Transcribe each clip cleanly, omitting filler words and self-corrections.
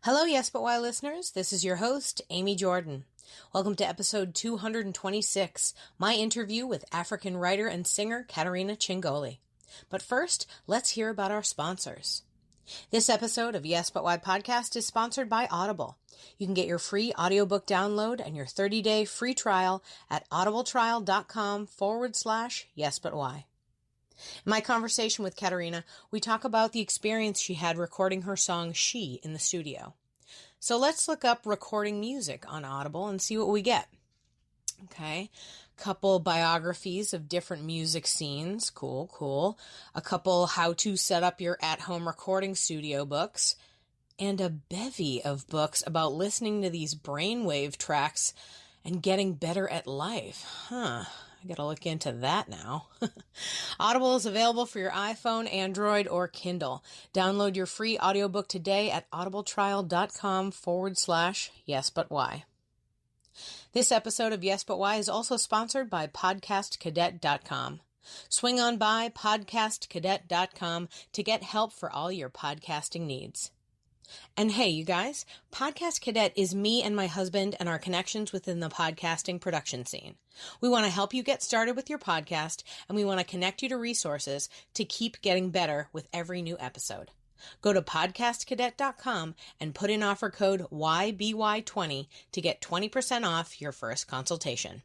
Hello, Yes But Why listeners. This is your host, Amy Jordan. Welcome to episode 226, my interview with African writer and singer Katerina Chingoli. But first, let's hear about our sponsors. This episode of Yes But Why podcast is sponsored by Audible. You can get your free audiobook download and your 30-day free trial at audibletrial.com/yesbutwhy. In my conversation with Katerina, we talk about the experience she had recording her song She in the studio. So let's look up recording music on Audible and see what we get. Okay, couple biographies of different music scenes. Cool. A couple how to set up your at-home recording studio books. And a bevy of books about listening to these brainwave tracks and getting better at life. I gotta look into that now. Audible is available for your iPhone, Android, or Kindle. Download your free audiobook today at audibletrial.com/yesbutwhy. This episode of Yes But Why is also sponsored by podcastcadet.com. Swing on by podcastcadet.com to get help for all your podcasting needs. And hey, you guys, Podcast Cadet is me and my husband and our connections within the podcasting production scene. We want to help you get started with your podcast, and we want to connect you to resources to keep getting better with every new episode. Go to podcastcadet.com and put in offer code YBY20 to get 20% off your first consultation.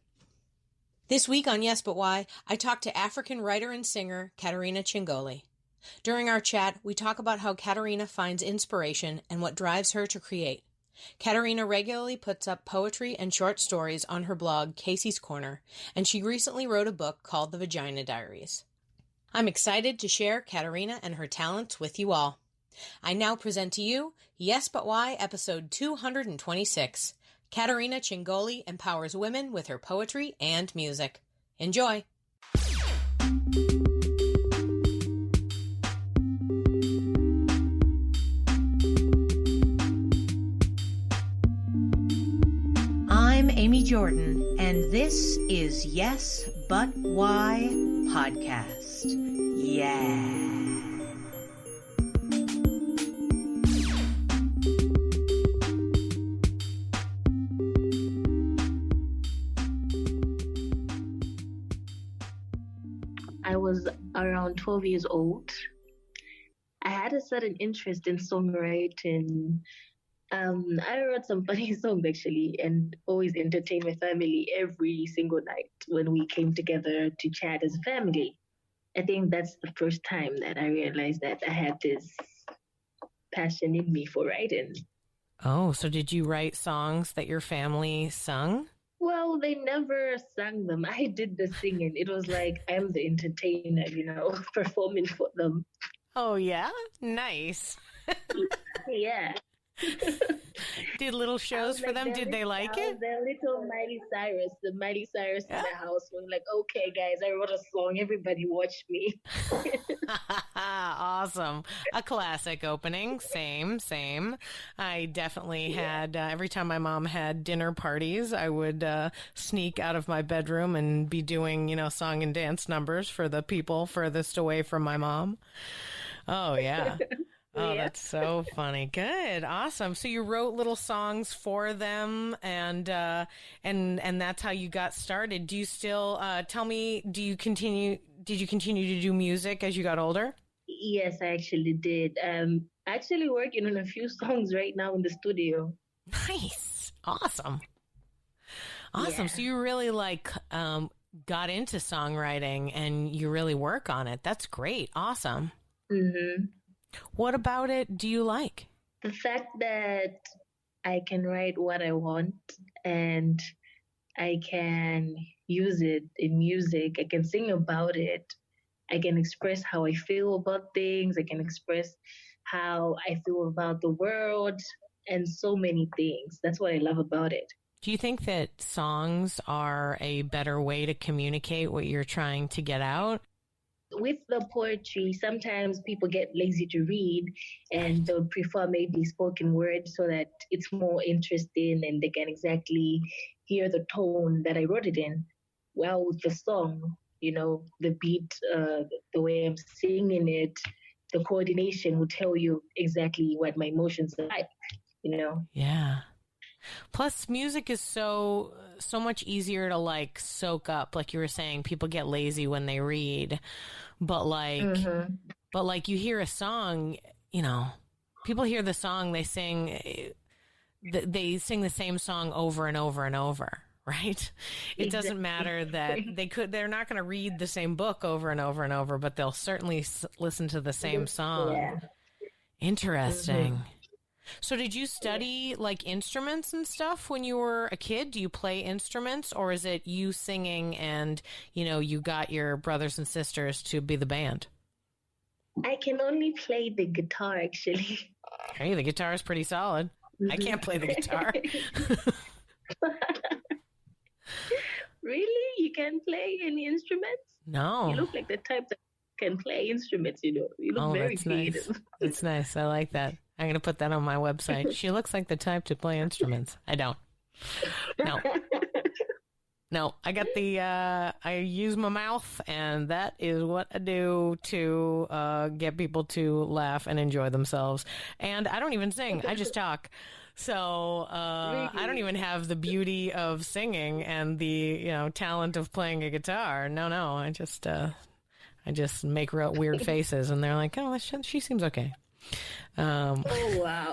This week on Yes But Why, I talked to African writer and singer Katerina Chingoli. During our chat, we talk about how Katerina finds inspiration and what drives her to create. Katerina regularly puts up poetry and short stories on her blog, Kacey's Corner, and she recently wrote a book called The Vagina Diaries. I'm excited to share Katerina and her talents with you all. I now present to you Yes But Why, episode 226. Katerina Chingoli empowers women with her poetry and music. Enjoy! I'm Amy Jordan, and this is Yes But Why podcast. Yeah. I was around 12 years old. I had a sudden interest in songwriting. I wrote some funny songs actually, and always entertained my family every single night when we came together to chat as a family. I think that's the first time that I realized that I had this passion in me for writing. Oh, so did you write songs that your family sung? Well, they never sang them. I did the singing. It was like I'm the entertainer, performing for them. Oh, yeah? Nice. Yeah. Did little shows for them? Did they like it? The little Miley Cyrus in the house. We're like, okay, guys, I wrote a song. Everybody watch me. Awesome. A classic opening. Same. I definitely had, every time my mom had dinner parties, I would sneak out of my bedroom and be doing, song and dance numbers for the people furthest away from my mom. Oh, yeah. Oh, yeah. That's so funny. Good. Awesome. So you wrote little songs for them and that's how you got started. Do you still, tell me, did you continue to do music as you got older? Yes, I actually did. Actually working on a few songs right now in the studio. Nice. Awesome. Yeah. So you really got into songwriting and you really work on it. That's great. Awesome. Mm-hmm. What about it do you like? The fact that I can write what I want and I can use it in music. I can sing about it. I can express how I feel about things. I can express how I feel about the world and so many things. That's what I love about it. Do you think that songs are a better way to communicate what you're trying to get out? With the poetry, sometimes people get lazy to read and they'll prefer maybe spoken word so that it's more interesting and they can exactly hear the tone that I wrote it in. Well, with the song, the beat, the way I'm singing it, the coordination will tell you exactly what my emotions are like. you know? Yeah. Plus, music is so much easier to like soak up. Like you were saying, people get lazy when they read, but Mm-hmm. you hear a song, you know, people hear the song, they sing the same song over and over and over. Right? It doesn't Exactly. matter that they're not going to read the same book over and over and over, but they'll certainly listen to the same song. Yeah. Interesting. Mm-hmm. So did you Yeah. study like instruments and stuff when you were a kid? Do you play instruments, or is it you singing and, you know, you got your brothers and sisters to be the band? I can only play the guitar actually. Hey, the guitar is pretty solid. I can't play the guitar. Really? You can play any instruments? You No. look like the type that can play instruments, you know. You look Oh, very that's nice. creative. That's nice. I like that. I'm going to put that on my website. She looks like the type to play instruments. I don't. No. No, I got I use my mouth, and that is what I do to get people to laugh and enjoy themselves. And I don't even sing, I just talk. So I don't Really? even have the beauty of singing and the, you know, talent of playing a guitar. No, I just make weird faces, and they're like, oh, she seems okay. Oh, wow.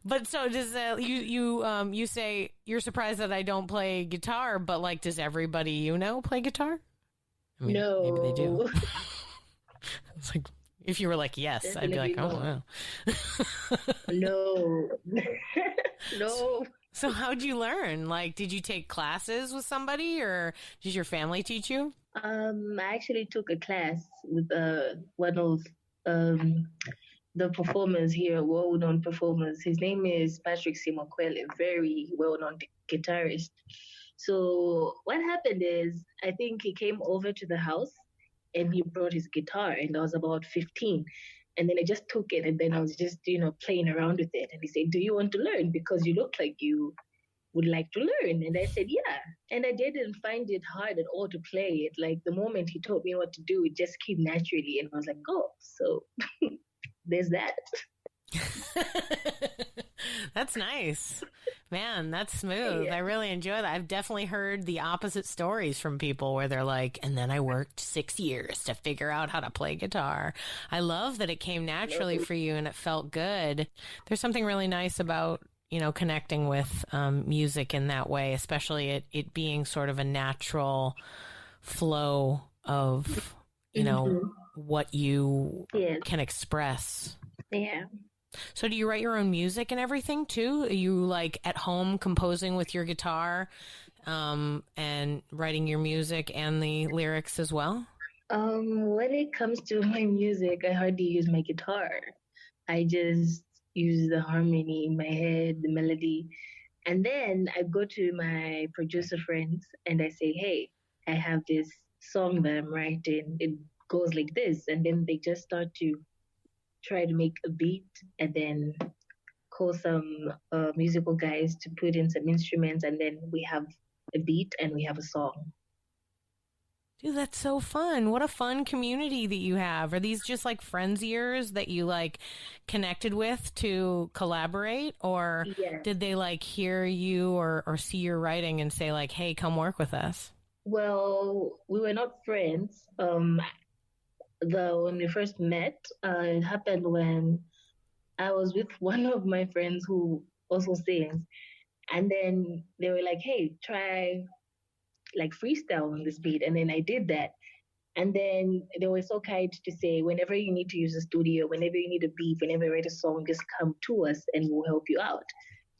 But so does you say you're surprised that I don't play guitar, but like, does everybody you know play guitar? I mean, maybe they do. No, It's like if you were like yes, I'd be definitely like, oh not. wow. No, no. So how'd you learn? Like, did you take classes with somebody, or did your family teach you? I actually took a class with one of um the performers here, well-known performers. His name is Patrick Simokwele, very well-known guitarist. So what happened is, I think he came over to the house and he brought his guitar, and I was about 15. And then I just took it, and then I was just, playing around with it. And he said, "Do you want to learn? Because you look like you would like to learn." And I said, "Yeah." And I didn't find it hard at all to play it. Like the moment he told me what to do, it just came naturally. And I was like, oh, so there's that. That's nice. Man, that's smooth. Yeah. I really enjoy that. I've definitely heard the opposite stories from people where they're like, and then I worked 6 years to figure out how to play guitar. I love that it came naturally for you and it felt good. There's something really nice about, you know, connecting with music in that way, especially it being sort of a natural flow of, you know, what you Yes. can express. Yeah. So do you write your own music and everything too? Are you like at home composing with your guitar and writing your music and the lyrics as well? When it comes to my music, I hardly use my guitar. I just use the harmony in my head, the melody. And then I go to my producer friends and I say, "Hey, I have this song that I'm writing. It goes like this." And then they just start to try to make a beat and then call some musical guys to put in some instruments. And then we have a beat and we have a song. Dude, that's so fun. What a fun community that you have. Are these just like friends of yours that you like connected with to collaborate? Or Yeah. did they like hear you or see your writing and say like, hey, come work with us? Well, we were not friends. When we first met, it happened when I was with one of my friends who also sings, and then they were like, "Hey, try like freestyle on this beat," and then I did that. And then they were so kind to say, whenever you need to use a studio, whenever you need a beat, whenever you write a song, just come to us and we'll help you out.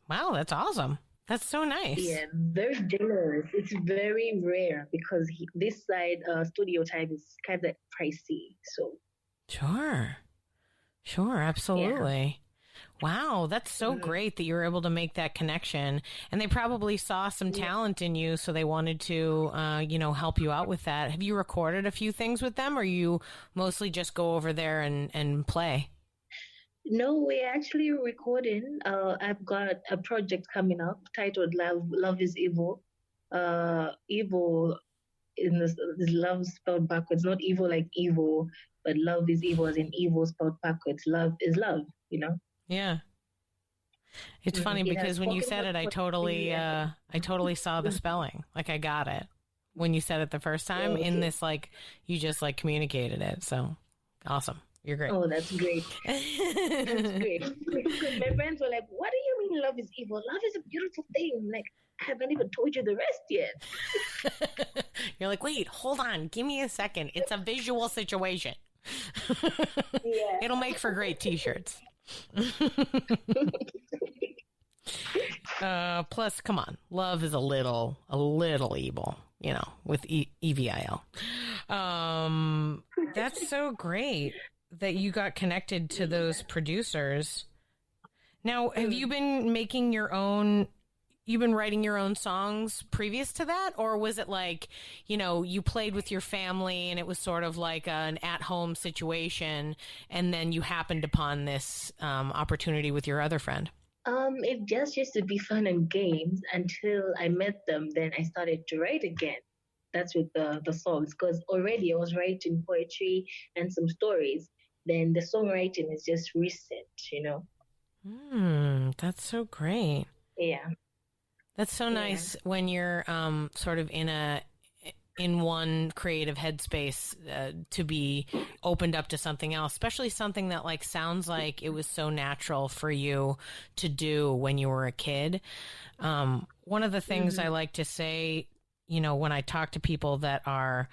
Wow, that's awesome. That's so nice. Yeah, very generous. It's very rare because this side studio time is kind of pricey. So Sure. Sure, yeah. absolutely. Wow, that's so Mhm. great that you were able to make that connection. And they probably saw some Yeah. talent in you, so they wanted to, you know, help you out with that. Have you recorded a few things with them, or you mostly just go over there and play? No, we're actually recording. I've got a project coming up titled Love is Evil. Evil in this love spelled backwards, not evil like evil. but love is evil as in evil spelled backwards. Love is love, you know? Yeah. It's funny It has because when you spoken said it, poetry and I totally saw the spelling. Like I got it when you said it the first time in this, like you just like communicated it. So awesome. You're great. Oh, that's great. That's great. Because my friends were like, what do you mean love is evil? Love is a beautiful thing. Like, I haven't even told you the rest yet. You're like, wait, hold on. Give me a second. It's a visual situation. Yeah. It'll make for great t-shirts. Plus, come on. Love is a little evil, you know, with EVIL. That's so great that you got connected to those producers. Now, have you been making your own, you've been writing your own songs previous to that? Or was it like, you know, you played with your family and it was sort of like an at-home situation and then you happened upon this opportunity with your other friend? It just used to be fun and games until I met them. Then I started to write again. That's with the songs, because already I was writing poetry and some stories. Then the songwriting is just recent, you know. That's so great. Yeah. That's so nice when you're sort of in one creative headspace to be opened up to something else, especially something that like sounds like it was so natural for you to do when you were a kid. One of the things I like to say, you know, when I talk to people that are,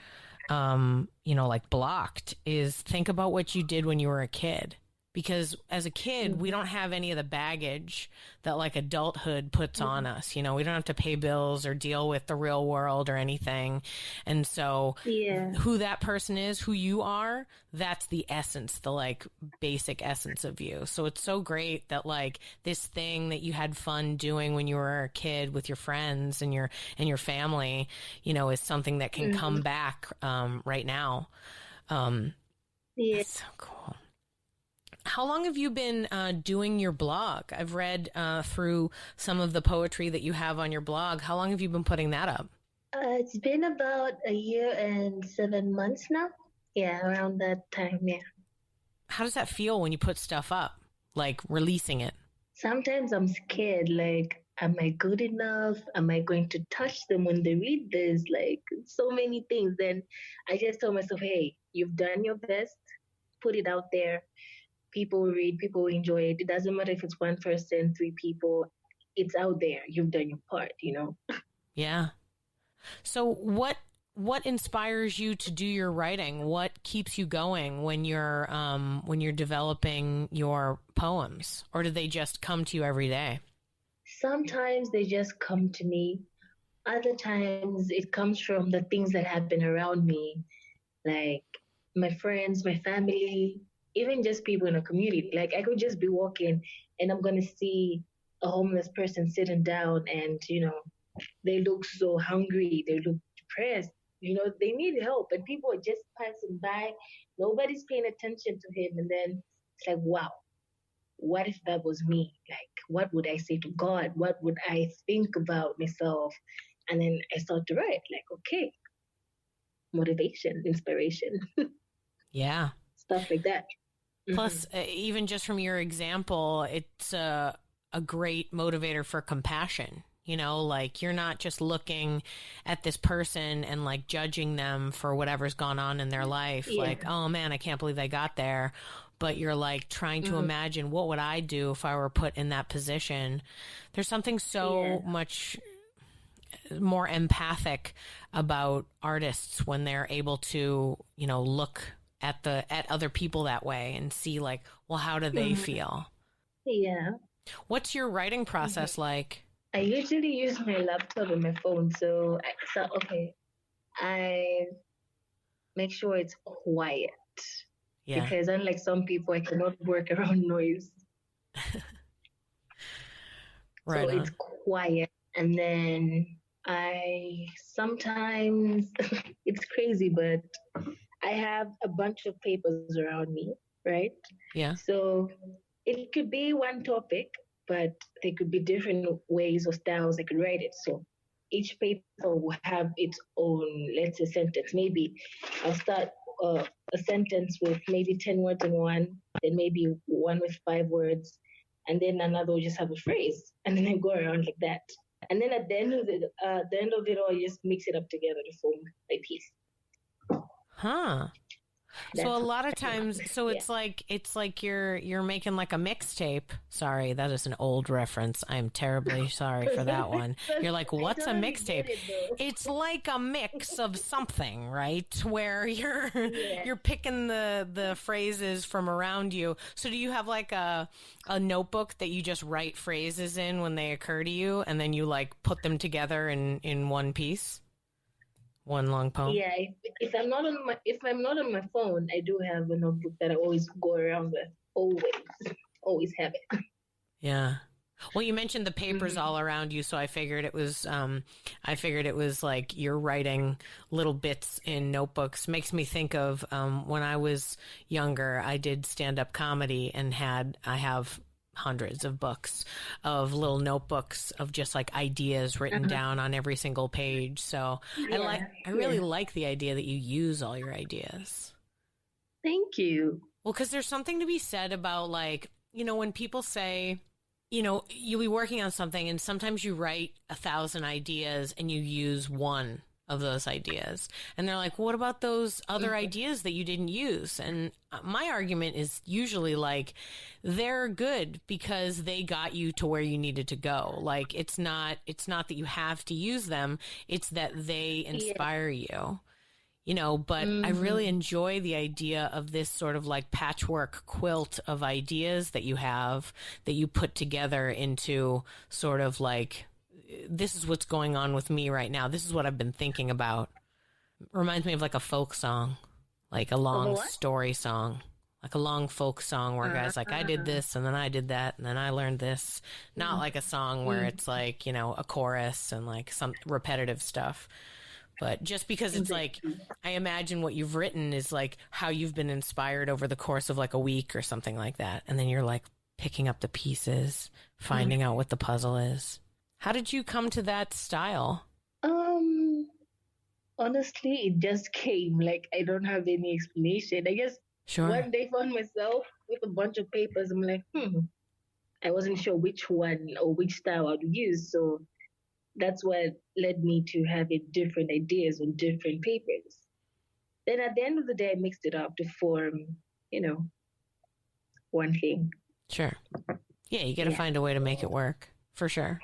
you know, like blocked is think about what you did when you were a kid. Because as a kid, we don't have any of the baggage that like adulthood puts on us. You know, we don't have to pay bills or deal with the real world or anything. And so who that person is, who you are, that's the essence, the like basic essence of you. So it's so great that like this thing that you had fun doing when you were a kid with your friends and your family, you know, is something that can come back right now. That's so cool. How long have you been doing your blog? I've read through some of the poetry that you have on your blog. How long have you been putting that up? It's been about a year and 7 months now. Yeah, around that time, yeah. How does that feel when you put stuff up, like releasing it? Sometimes I'm scared, like, am I good enough? Am I going to touch them when they read this? Like, so many things. Then I just tell myself, hey, you've done your best, put it out there. People will read, people will enjoy it. It doesn't matter if it's one person, 3 people. It's out there. You've done your part, you know? Yeah. So what inspires you to do your writing? What keeps you going when you're developing your poems? Or do they just come to you every day? Sometimes they just come to me. Other times it comes from the things that happen around me, like my friends, my family, even just people in a community. Like I could just be walking and I'm going to see a homeless person sitting down and, you know, they look so hungry. They look depressed. You know, they need help and people are just passing by. Nobody's paying attention to him. And then it's like, wow, what if that was me? Like, what would I say to God? What would I think about myself? And then I start to write like, okay, motivation, inspiration. Yeah. Stuff like that. Plus, even just from your example, it's a great motivator for compassion. You know, like you're not just looking at this person and like judging them for whatever's gone on in their life. Yeah. Like, oh man, I can't believe they got there. But you're like trying to imagine what would I do if I were put in that position. There's something so much more empathic about artists when they're able to, you know, look at other people that way and see like, well, how do they feel? Yeah. What's your writing process like? I usually use my laptop and my phone. So I make sure it's quiet. Yeah. Because unlike some people, I cannot work around noise. Right. So it's quiet. And then I sometimes, it's crazy, but I have a bunch of papers around me, right? Yeah. So it could be one topic, but there could be different ways or styles I could write it. So each paper will have its own, let's say, sentence. Maybe I'll start a sentence with maybe 10 words in one, then maybe one with 5 words, and then another will just have a phrase, and then I go around like that. And then at the end of it all, you just mix it up together to form a piece. Huh. So a lot of times, so Yeah. it's like you're making like a mixtape. Sorry, that is an old reference. I'm terribly sorry for that one. You're like, what's a mixtape? It's like a mix of something, right? Where you're picking the phrases from around you. So do you have like a notebook that you just write phrases in when they occur to you, and then you like put them together in one piece? One long poem? Yeah, if I'm not on my phone, I do have a notebook that I always go around with. Always have it. Yeah. Well, you mentioned the papers all around you, so I figured it was like you're writing little bits in notebooks. Makes me think of when I was younger, I did stand-up comedy and I have hundreds of books of little notebooks of just like ideas written down on every single page. So I really like the idea that you use all your ideas. Thank you. Well, because there's something to be said about like, when people say, you'll be working on something and sometimes you write 1,000 ideas and you use one of those ideas. And they're like, what about those other ideas that you didn't use? And my argument is usually like, they're good because they got you to where you needed to go. Like, it's not that you have to use them. It's that they inspire you, but I really enjoy the idea of this sort of like patchwork quilt of ideas that you have that you put together into sort of like, this is what's going on with me right now. This is what I've been thinking about. Reminds me of like a folk song, like a long story song, like a long folk song where guys like, I did this and then I did that and then I learned this. Not like a song where it's like, a chorus and like some repetitive stuff. But just because it's like, I imagine what you've written is like how you've been inspired over the course of like a week or something like that. And then you're like picking up the pieces, finding out what the puzzle is. How did you come to that style? Honestly, it just came. Like, I don't have any explanation. I guess one day found myself with a bunch of papers. I'm like, I wasn't sure which one or which style I'd use. So that's what led me to having different ideas on different papers. Then at the end of the day, I mixed it up to form, one thing. Sure. Yeah, you got to find a way to make it work, for sure.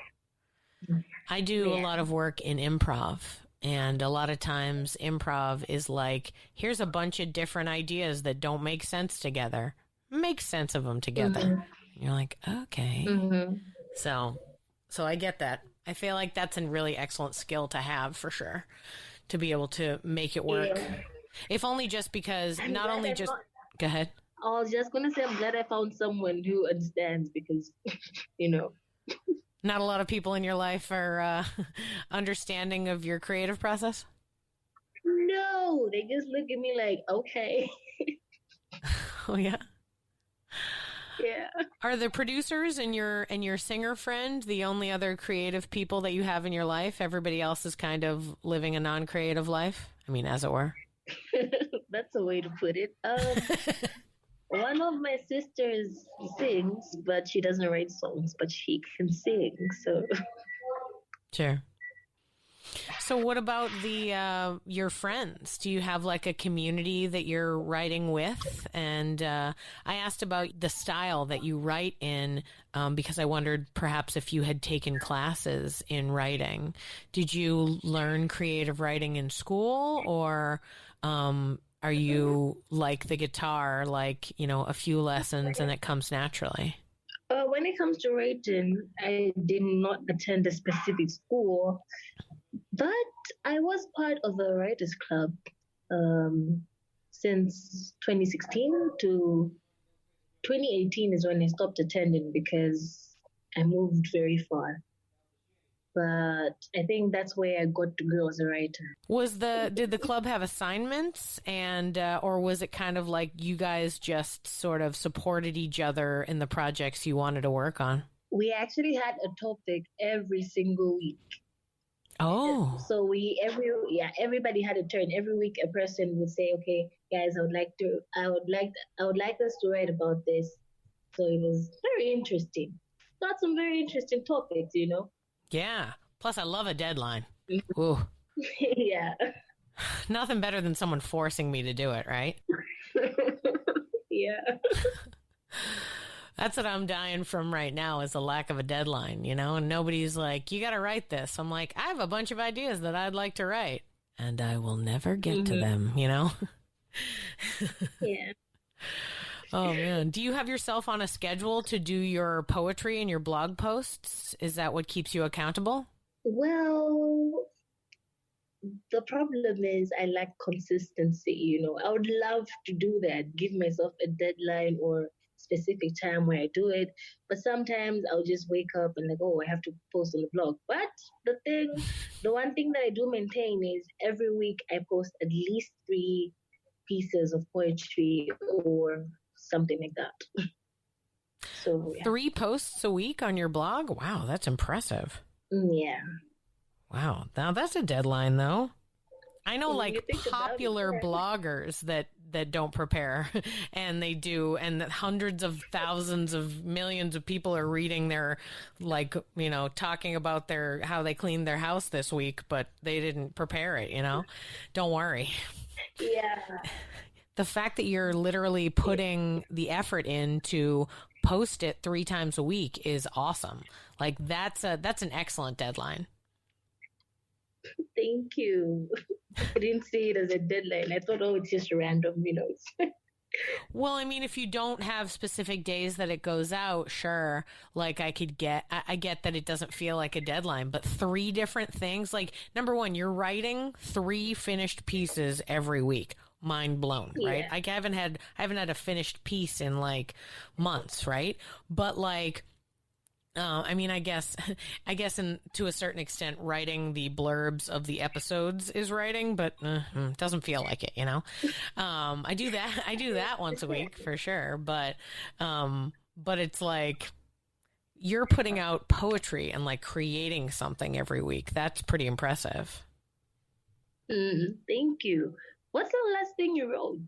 I do a lot of work in improv, and a lot of times improv is like, here's a bunch of different ideas that don't make sense together. Make sense of them together. And you're like, okay. So I get that. I feel like that's a really excellent skill to have, for sure, to be able to make it work. Yeah. If only just because, go ahead. I was just going to say, I'm glad I found someone who understands because, Not a lot of people in your life are understanding of your creative process? No, they just look at me like, okay. Oh, yeah? Yeah. Are the producers and your singer friend the only other creative people that you have in your life? Everybody else is kind of living a non-creative life? I mean, as it were. That's a way to put it. One of my sisters sings, but she doesn't write songs, but she can sing. So, sure. So, what about your friends? Do you have like a community that you're writing with? And I asked about the style that you write in because I wondered perhaps if you had taken classes in writing. Did you learn creative writing in school, or are you like the guitar, like, a few lessons and it comes naturally? When it comes to writing, I did not attend a specific school, but I was part of the Writers Club since 2016 to 2018 is when I stopped attending because I moved very far. But I think that's where I got to grow as a writer. Did the club have assignments and or was it kind of like you guys just sort of supported each other in the projects you wanted to work on? We actually had a topic every single week. Oh, So everybody had a turn. Every week a person would say, okay, guys, I would like us to write about this. So it was very interesting. Got some very interesting topics, you know. yeah. Plus, I love a deadline. Mhm. Ooh, Yeah. nothing better than someone forcing me to do it, right? Yeah. That's what I'm dying from right now is the lack of a deadline, you know? And nobody's like, you got to write this. I'm like, I have a bunch of ideas that I'd like to write, and I will never get to Hmm. them, you know? Yeah. Oh, man. Do you have yourself on a schedule to do your poetry and your blog posts? Is that what keeps you accountable? Well, the problem is I lack consistency, you know. I would love to do that, give myself a deadline or specific time where I do it. But sometimes I'll just wake up and like, oh, I have to post on the blog. But the one thing that I do maintain is every week I post at least 3 pieces of poetry or something like that. So yeah. 3 posts a week on your blog? Wow, that's impressive. Yeah. Wow. Now that's a deadline, though. I know When you like think about it, popular yeah. bloggers that don't prepare and they do, and that hundreds of thousands of millions of people are reading their, like, you know, talking about their how they cleaned their house this week, but they didn't prepare it, you know. Don't worry. Yeah. The fact that you're literally putting the effort in to post it 3 times a week is awesome. Like that's an excellent deadline. Thank you. I didn't see it as a deadline. I thought, oh, it's just random, you know. Well, I mean, if you don't have specific days that it goes out, sure. Like I get that it doesn't feel like a deadline, but 3 different things. Like number one, you're writing 3 finished pieces every week. Mind blown, right? Yeah. I haven't had a finished piece in like months, right? But like, I mean, I guess, in to a certain extent, writing the blurbs of the episodes is writing, but it doesn't feel like it, you know. I do that once a week for sure, but it's like you're putting out poetry and like creating something every week. That's pretty impressive. Thank you. What's the last thing you wrote,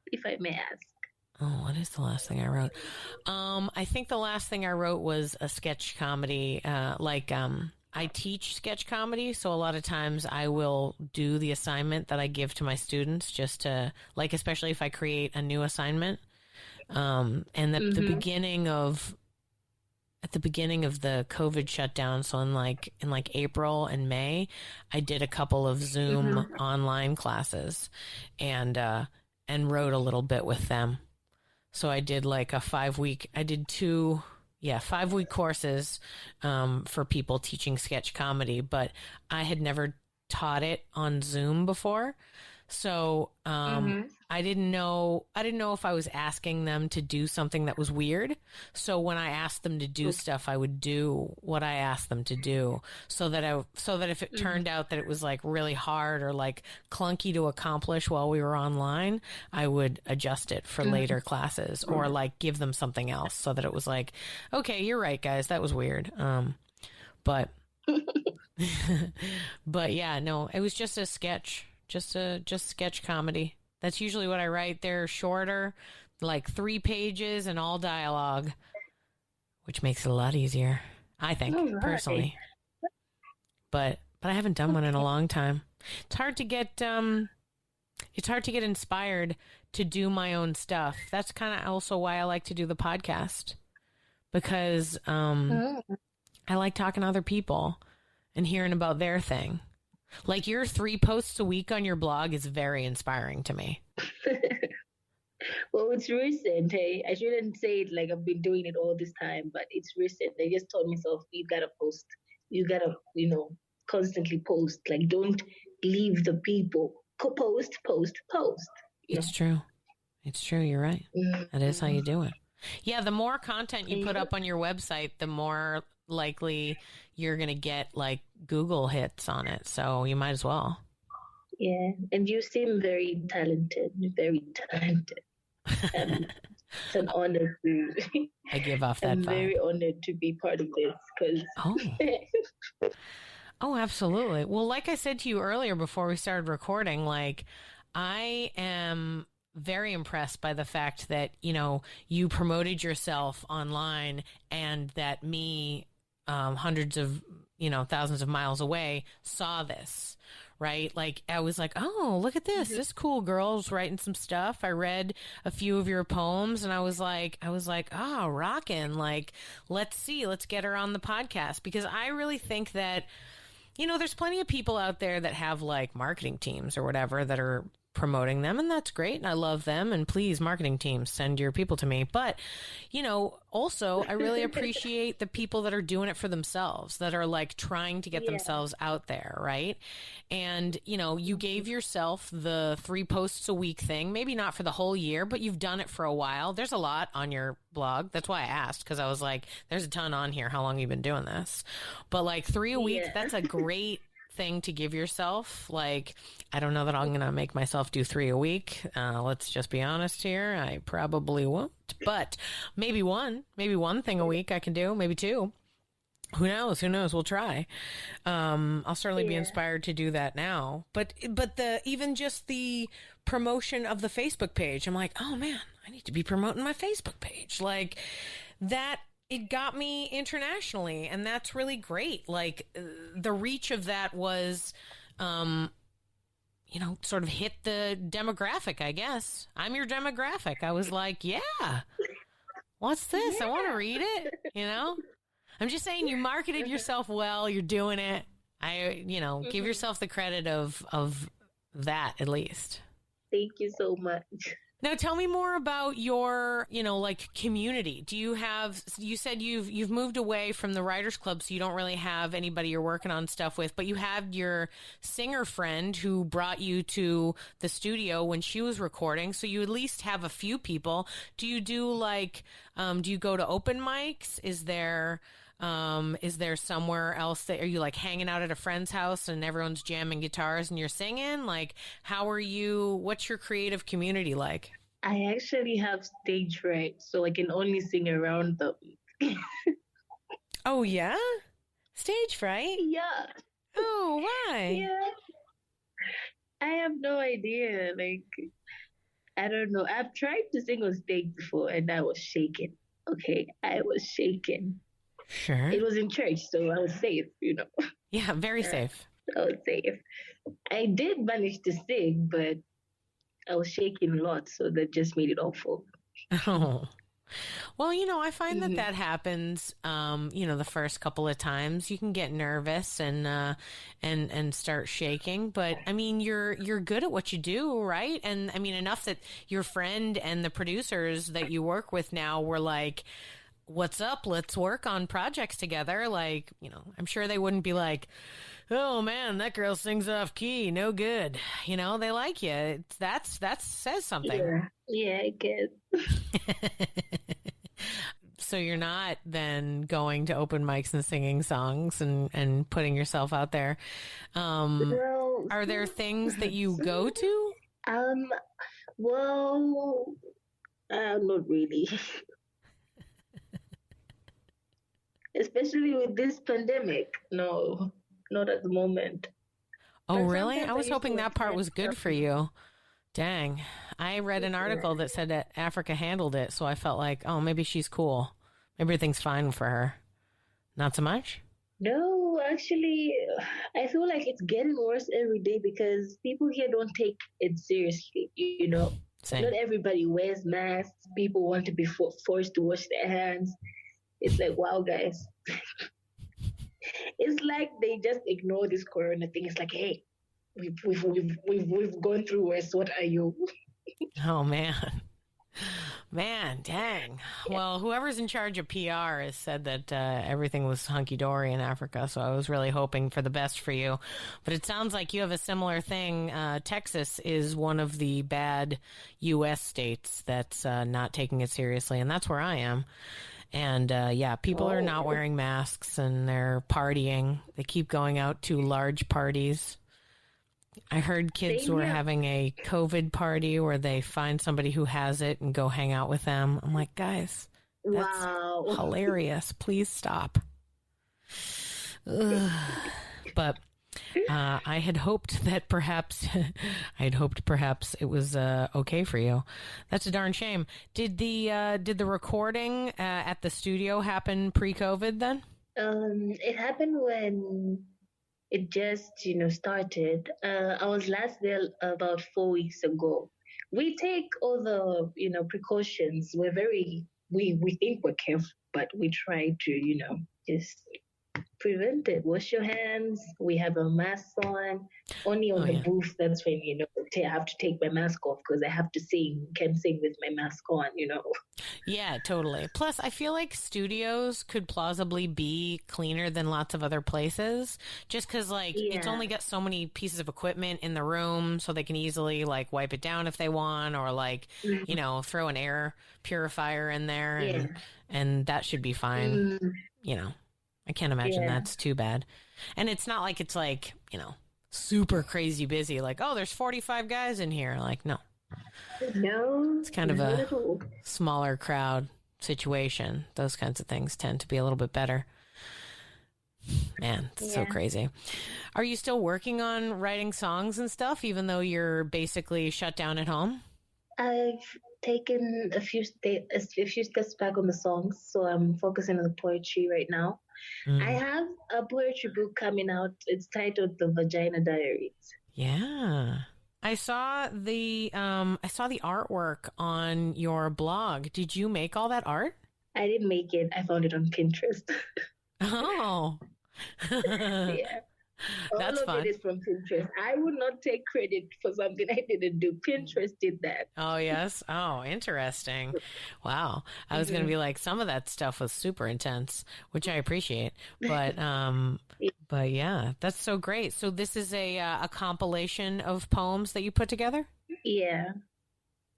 if I may ask? Oh, what is the last thing I wrote? I think the last thing I wrote was a sketch comedy. I teach sketch comedy, so a lot of times I will do the assignment that I give to my students just to, like, especially if I create a new assignment. And the Mm-hmm. beginning of at the beginning of the COVID shutdown, so in like April and May, I did a couple of Zoom Mm-hmm. online classes, and wrote a little bit with them. So I did like a 5 week, I did 5 week courses for people teaching sketch comedy, but I had never taught it on Zoom before. So Mm-hmm. I didn't know if I was asking them to do something that was weird. So when I asked them to do stuff, I would do what I asked them to do, so that if it turned out that it was like really hard or like clunky to accomplish while we were online, I would adjust it for later classes or like give them something else so that it was like, okay, you're right, guys, that was weird. But but yeah, no, it was just a sketch. Just sketch comedy. That's usually what I write. They're shorter, like 3 pages and all dialogue, which makes it a lot easier, I think, All right. personally. But I haven't done one in a long time. It's hard to get inspired to do my own stuff. That's kind of also why I like to do the podcast, because Mm. I like talking to other people and hearing about their thing. Like your 3 posts a week on your blog is very inspiring to me. Well, it's recent. Hey, I shouldn't say it like I've been doing it all this time, but it's recent. I just told myself, you gotta post. You gotta, constantly post. Like, don't leave the people. Post, post, post. You know. It's true. It's true. You're right. That is how Mhm. you do it. Yeah, the more content you put Yeah. up on your website, the more likely you're going to get like Google hits on it. So you might as well. Yeah, and you seem very talented, very talented. It's an honor to. I give off that I'm vibe. very honored to be part of this because. Oh, Oh, absolutely. Well, like I said to you earlier before we started recording, like I am very impressed by the fact that, you promoted yourself online and that me, hundreds of, thousands of miles away saw this. Right? Like I was like, oh, look at this. This cool girl's writing some stuff. I read a few of your poems and I was like, oh, rockin'. Like, let's get her on the podcast because I really think that, there's plenty of people out there that have like marketing teams or whatever that are promoting them, and that's great. And I love them. And please, marketing teams, send your people to me. But, also, I really appreciate the people that are doing it for themselves, that are like trying to get themselves out there, right? And, you gave yourself the 3 posts a week thing, maybe not for the whole year, but you've done it for a while. There's a lot on your blog. That's why I asked, because I was like, there's a ton on here. How long have you been doing this? But like 3 a week, that's a great thing to give yourself. Like, I don't know that I'm gonna make myself do 3 a week. Let's just be honest here. I probably won't, but maybe one thing a week I can do, maybe 2. Who knows? We'll try. I'll certainly be inspired to do that now. But even just the promotion of the Facebook page, I'm like, oh man, I need to be promoting my Facebook page. Like that, it got me internationally, and that's really great. Like the reach of that was, sort of hit the demographic, I guess. I'm your demographic. I was like, yeah, what's this? I want to read it, I'm just saying you marketed yourself well. You're doing it. Give yourself the credit of that at least. Thank you so much. Now tell me more about your, like community. Do you said you've moved away from the Writers Club, so you don't really have anybody you're working on stuff with, but you have your singer friend who brought you to the studio when she was recording. So you at least have a few people. Do you do do you go to open mics? Is there somewhere else are you like hanging out at a friend's house and everyone's jamming guitars and you're singing? Like, what's your creative community like? I actually have stage fright, so I can only sing around them. Oh, yeah? Stage fright? Yeah. Oh, why? Yeah. I have no idea. Like, I don't know. I've tried to sing on stage before and I was shaking. Okay, I was shaking. Sure. It was in church, so I was safe, Yeah, very safe. I was safe. I did manage to sing, but I was shaking a lot, so that just made it awful. Oh. Well, I find that happens, the first couple of times. You can get nervous and start shaking, but I mean, you're good at what you do, right? And I mean, enough that your friend and the producers that you work with now were like, what's up? Let's work on projects together. Like, I'm sure they wouldn't be like, oh man, that girl sings off key. No good. They like you. That says something. Yeah, I guess. So you're not then going to open mics and singing songs and putting yourself out there. Well, are there things that you go to? Well, not really. Especially with this pandemic. No, not at the moment. Oh, really? I was hoping that part was good for you. Dang. I read an article that said that Africa handled it, so I felt like, oh, maybe she's cool. Maybe everything's fine for her. Not so much? No, actually, I feel like it's getting worse every day because people here don't take it seriously, Same. Not everybody wears masks. People want to be forced to wash their hands. It's like, wow, guys. It's like they just ignore this corona thing. It's like, hey, we've gone through worse. What are you? Oh man, dang. Well, whoever's in charge of PR has said that everything was hunky dory in Africa. So I was really hoping for the best for you. But it sounds like you have a similar thing. Texas is one of the bad U.S. states that's not taking it seriously, and that's where I am. And, people are not wearing masks and they're partying. They keep going out to large parties. I heard kids were having a COVID party where they find somebody who has it and go hang out with them. I'm like, guys, that's hilarious. Please stop. Ugh. But I had hoped that perhaps it was okay for you. That's a darn shame. Did the recording at the studio happen pre-COVID then? It happened when it just, started. I was last there about 4 weeks ago. We take all the, precautions. We think we're careful, but we try to, just prevent it. Wash your hands. We have a mask on. Only on the booth, that's when, I have to take my mask off because I have to sing. Can't sing with my mask on, Yeah, totally. Plus, I feel like studios could plausibly be cleaner than lots of other places just because, it's only got so many pieces of equipment in the room so they can easily, wipe it down if they want or, throw an air purifier in there and that should be fine. I can't imagine that's too bad. And it's not like it's super crazy busy. There's 45 guys in here. No. No. It's kind of a smaller crowd situation. Those kinds of things tend to be a little bit better. Man, it's so crazy. Are you still working on writing songs and stuff, even though you're basically shut down at home? I've taken a few steps back on the songs, so I'm focusing on the poetry right now. I have a poetry book coming out. It's titled The Vagina Diaries. Yeah. I saw the artwork on your blog. Did you make all that art? I didn't make it. I found it on Pinterest. Oh. Yeah. That's all of fun. it is from Pinterest. I would not take credit for something I didn't do. Pinterest did that. Oh, yes. Oh, interesting. Wow. I was going to be like, some of that stuff was super intense, which I appreciate. But yeah, that's so great. So this is a compilation of poems that you put together? Yeah.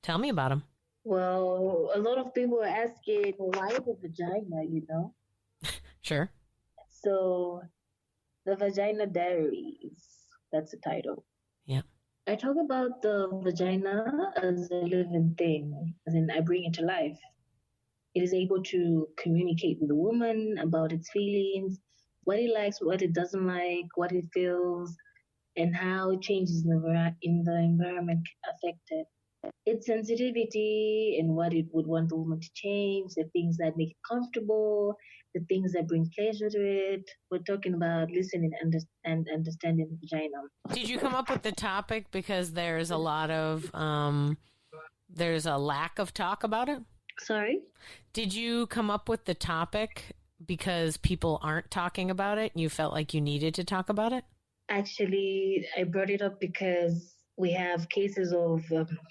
Tell me about them. Well, a lot of people are asking, why the vagina, Sure. So The Vagina Diaries. That's the title. Yeah. I talk about the vagina as a living thing, as in I bring it to life. It is able to communicate with the woman about its feelings, what it likes, what it doesn't like, what it feels, and how changes in the environment can affect it. Its sensitivity and what it would want the woman to change, the things that make it comfortable, the things that bring pleasure to it. We're talking about listening and understanding the vagina. Did you come up with the topic because there's a lot of, there's a lack of talk about it? Sorry? Did you come up with the topic because people aren't talking about it and you felt like you needed to talk about it? Actually, I brought it up because we have cases of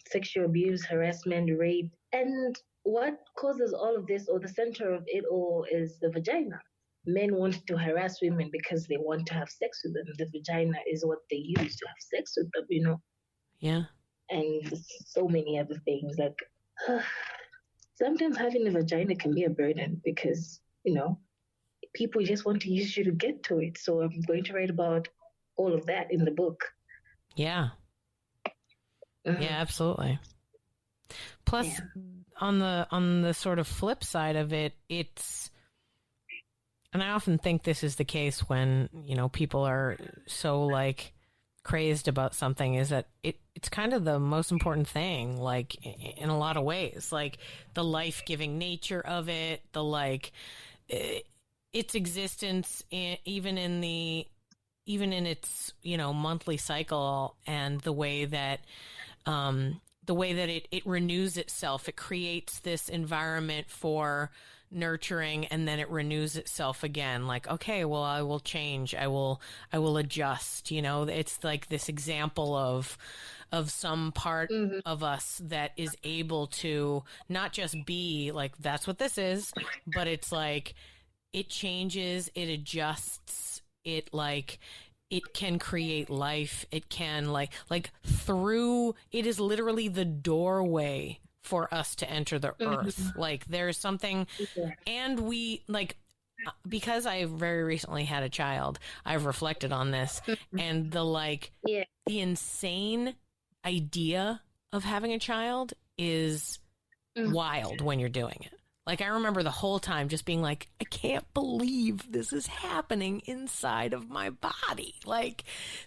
sexual abuse, harassment, rape, and what causes all of this, or the center of it all, is the vagina. Men want to harass women because they want to have sex with them. The vagina is what they use to have sex with them, Yeah. And so many other things. Sometimes having a vagina can be a burden because, people just want to use you to get to it. So I'm going to write about all of that in the book. Yeah. Yeah, absolutely. Plus, on the sort of flip side of it, it's, and I often think this is the case when, people are so crazed about something, is that it's kind of the most important thing, in a lot of ways, the life-giving nature of it, its existence, even in its, monthly cycle, and the way that it renews itself. It creates this environment for nurturing, and then it renews itself again. Okay, well, I will change. I will adjust. It's this example of some part of us that is able to not just be that's what this is, but it's it changes, it adjusts, it can create life. It can through, it is literally the doorway for us to enter the earth. There's something, and we because I very recently had a child, I've reflected on this, and the insane idea of having a child is wild when you're doing it. Like, I remember the whole time just being like, I can't believe this is happening inside of my body. Like,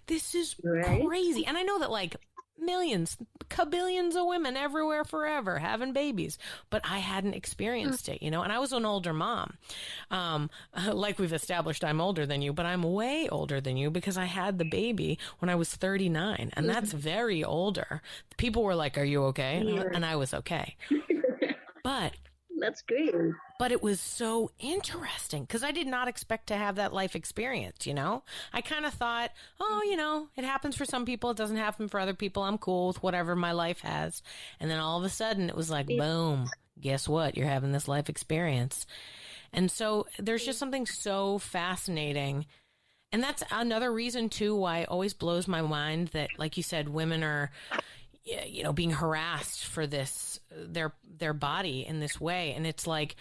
this is crazy. And I know that, like, millions, kabillions of women everywhere forever having babies, but I hadn't experienced it, you know, and I was an older mom. Like we've established, I'm older than you, but I'm way older than you because I had the baby when I was 39, and that's very older. People were like, are you okay? And I was okay. But that's great. But it was so interesting because I did not expect to have that life experience, you know? I kind of thought, oh, you know, it happens for some people. It doesn't happen for other people. I'm cool with whatever my life has. And then all of a sudden it was like, boom, guess what? You're having this life experience. And so there's just something so fascinating. And that's another reason, too, why it always blows my mind that, like you said, women are, you know, being harassed for this, their body in this way. And it's like,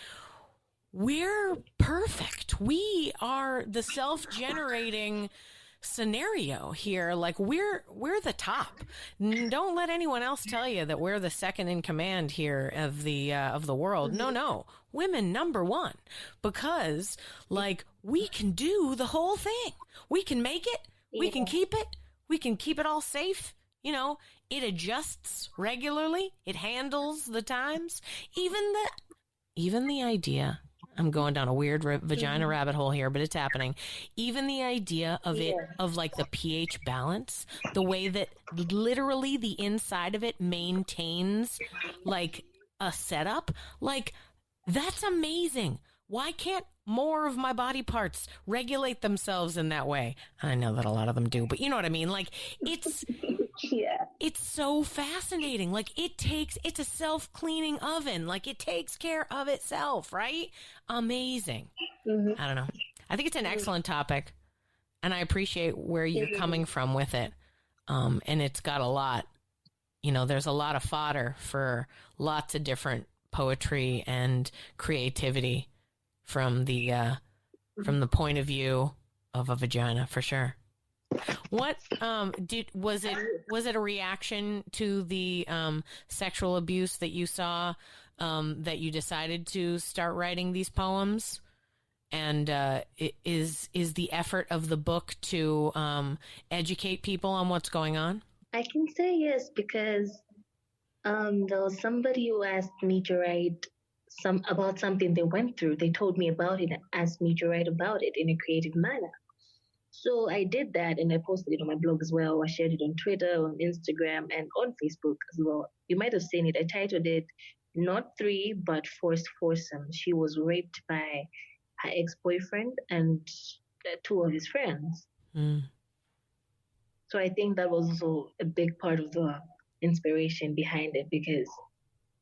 we're perfect. We are the self-generating scenario here. Like, we're the top. Don't let anyone else tell you that we're the second in command here of the world. No. Women number one, because like we can do the whole thing. We can make it. We can keep it. We can keep it all safe. You know, it adjusts regularly. It handles the times. Even the idea, I'm going down a weird vagina rabbit hole here, but it's happening. Even the idea of it, of like the pH balance, the way that literally the inside of it maintains like a setup, like that's amazing. Why can't more of my body parts regulate themselves in that way? I know that a lot of them do, but you know what I mean? Like it's so fascinating. Like it's a self-cleaning oven. Like it takes care of itself, right? Amazing. I don't know. I think it's an excellent topic, and I appreciate where you're coming from with it. And it's got a lot, you know, there's a lot of fodder for lots of different poetry and creativity from the point of view of a vagina, for sure. What was it a reaction to the sexual abuse that you saw that you decided to start writing these poems? And is the effort of the book to educate people on what's going on? I can say yes, because there was somebody who asked me to write about something they went through. They told me about it and asked me to write about it in a creative manner. So I did that, and I posted it on my blog as well. I shared it on Twitter, on Instagram, and on Facebook as well. You might have seen it. I titled it, Not Three, but Forced Foursome. She was raped by her ex-boyfriend and two of his friends. So I think that was also a big part of the inspiration behind it, because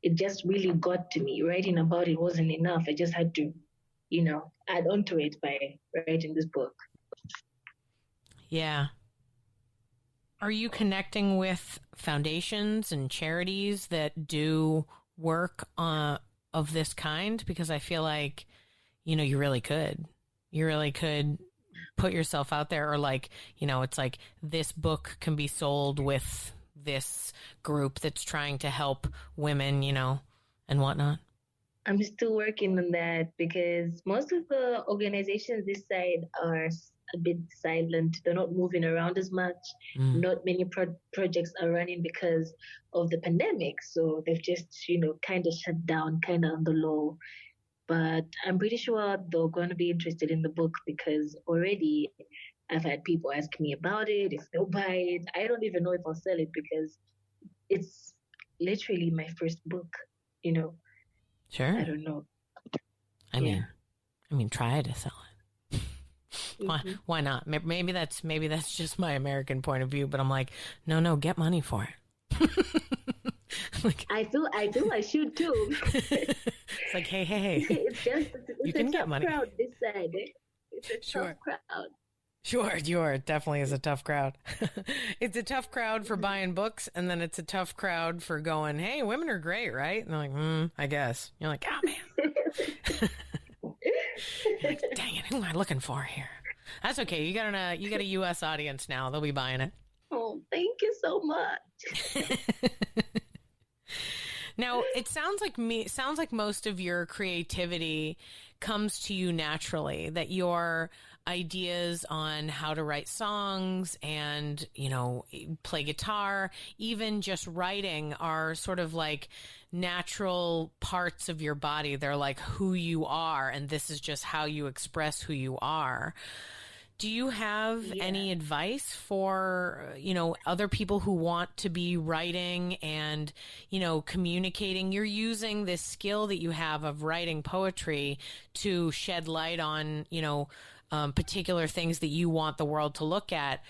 it just really got to me. Writing about it wasn't enough. I just had to, you know, add on to it by writing this book. Yeah. Are you connecting with foundations and charities that do work of this kind? Because I feel like, you know, you really could. You really could put yourself out there, or like, you know, it's like this book can be sold with this group that's trying to help women, you know, and whatnot. I'm still working on that, because most of the organizations this side are a bit silent. They're not moving around as much. Not many projects are running because of the pandemic. So they've just, you know, kind of shut down, kind of on the low. But I'm pretty sure they're going to be interested in the book, because already I've had people ask me about it, if they'll buy it. I don't even know if I'll sell it, because it's literally my first book, you know. Sure. I don't know. I mean, try to sell it. Why not? Maybe that's just my American point of view, but I'm like, no, get money for it. Like, I feel I should too. It's like, hey. It's you can get money. Crowd this side. It's a tough crowd. Sure, it definitely is a tough crowd. It's a tough crowd for buying books, and then it's a tough crowd for going, hey, women are great, right? And they're like, I guess. You're like, oh, man. You're like, dang it, who am I looking for here? That's okay. You got a U.S. audience now. They'll be buying it. Oh, thank you so much. Now, it sounds like most of your creativity comes to you naturally, that your ideas on how to write songs and, play guitar, even just writing, are sort of like natural parts of your body. They're like who you are, and this is just how you express who you are. Do you have any advice for, other people who want to be writing and, communicating? You're using this skill that you have of writing poetry to shed light on, particular things that you want the world to look at.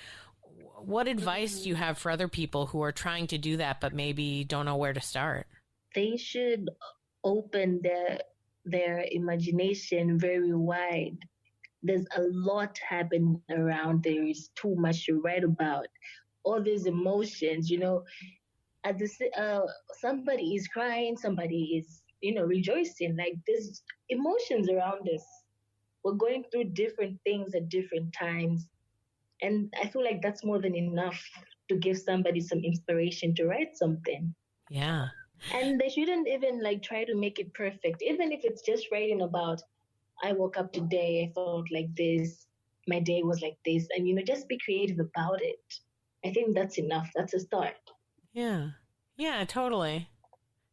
What advice do you have for other people who are trying to do that but maybe don't know where to start? They should open their imagination very wide. There's a lot happening around. There is too much to write about. All these emotions, at somebody is crying, somebody is, rejoicing. Like, there's emotions around us. We're going through different things at different times. And I feel like that's more than enough to give somebody some inspiration to write something. Yeah. And they shouldn't even try to make it perfect. Even if it's just writing about, I woke up today, I felt like this, my day was like this, and just be creative about it. I think that's enough. That's a start. Yeah. Yeah, totally.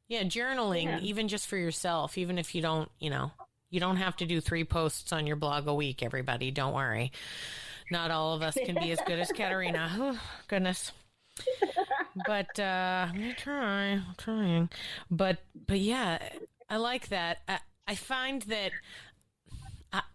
Yeah, journaling, even just for yourself, even if you don't, you don't have to do 3 posts on your blog a week, everybody. Don't worry. Not all of us can be as good as Katerina. Oh, goodness. But I'm trying. But yeah, I like that. I find that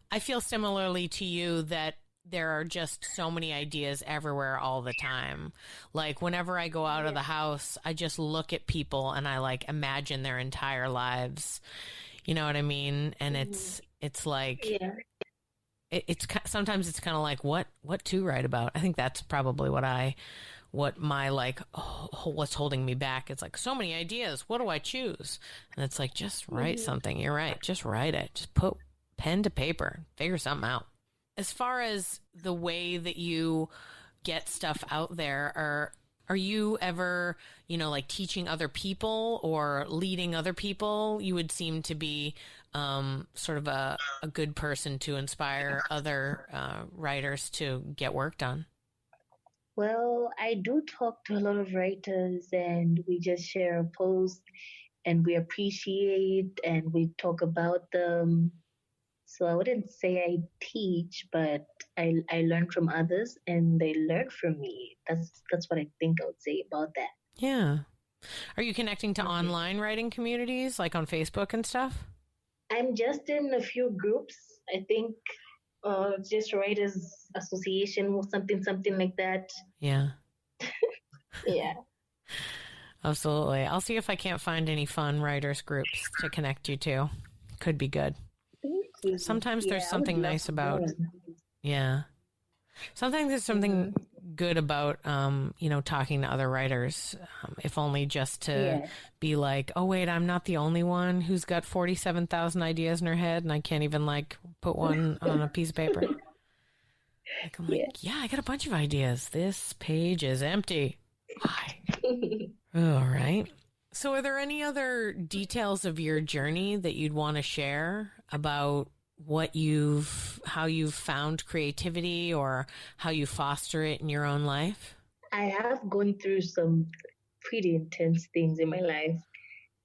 I feel similarly to you, that there are just so many ideas everywhere all the time. Like, whenever I go out of the house, I just look at people and I imagine their entire lives. You know what I mean? And it's like, it's sometimes it's kind of like, what to write about? I think that's probably what's holding me back. It's like, so many ideas. What do I choose? And it's like, just write something. You're right. Just write it. Just put pen to paper, figure something out. As far as the way that you get stuff out there, are you ever, teaching other people or leading other people? You would seem to be sort of a good person to inspire other writers to get work done. Well, I do talk to a lot of writers, and we just share a post and we appreciate and we talk about them. So I wouldn't say I teach, but I learn from others and they learn from me. That's what I think I would say about that. Yeah. Are you connecting to online writing communities, like on Facebook and stuff? I'm just in a few groups. I think just Writers Association or something like that. Yeah. Yeah. Absolutely. I'll see if I can't find any fun writers groups to connect you to. Could be good. Sometimes there's something nice about, sometimes there's something good about, talking to other writers, if only just to be like, oh, wait, I'm not the only one who's got 47,000 ideas in her head and I can't even put one on a piece of paper. I'm like, I got a bunch of ideas. This page is empty. Why? All right. So are there any other details of your journey that you'd want to share about how you've found creativity or how you foster it in your own life? I have gone through some pretty intense things in my life,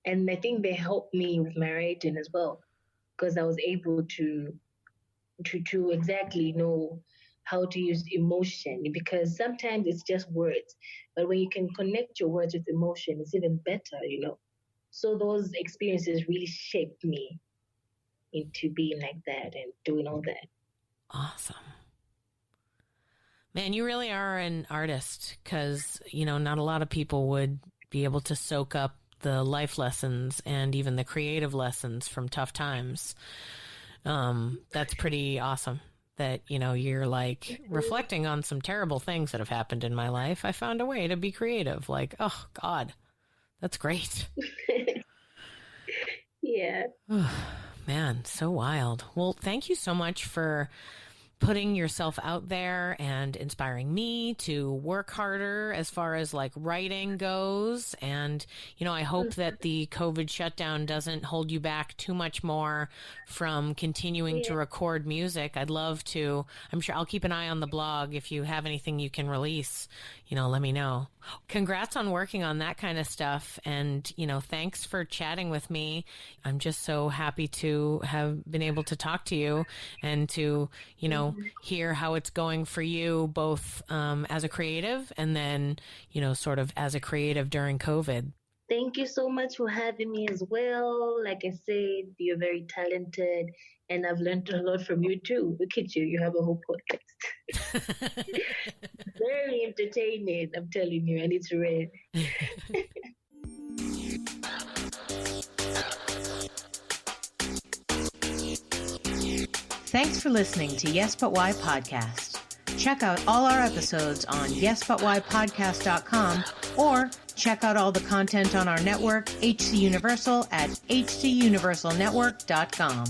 and I think they helped me with my writing as well, because I was able to exactly know how to use emotion, because sometimes it's just words, but when you can connect your words with emotion, it's even better, So those experiences really shaped me into being like that and doing all that. Awesome. Man, you really are an artist, because, not a lot of people would be able to soak up the life lessons and even the creative lessons from tough times. That's pretty awesome that, you're reflecting on some terrible things that have happened in my life. I found a way to be creative. Oh, God, that's great. Yeah. Man, so wild. Well, thank you so much for putting yourself out there and inspiring me to work harder as far as like writing goes. And, you know, I hope that the COVID shutdown doesn't hold you back too much more from continuing to record music. I'd love to. I'm sure I'll keep an eye on the blog. If you have anything you can release, you know, let me know. Congrats on working on that kind of stuff. And, you know, thanks for chatting with me. I'm just so happy to have been able to talk to you and to, you know, hear how it's going for you, both as a creative and then, you know, sort of as a creative during COVID. Thank you so much for having me as well. Like I said, you're very talented and I've learned a lot from you too. Look at you, you have a whole podcast. Very entertaining, I'm telling you, and it's rare. Thanks for listening to Yes But Why Podcast. Check out all our episodes on yesbutwhypodcast.com or check out all the content on our network, HC Universal, at hcuniversalnetwork.com.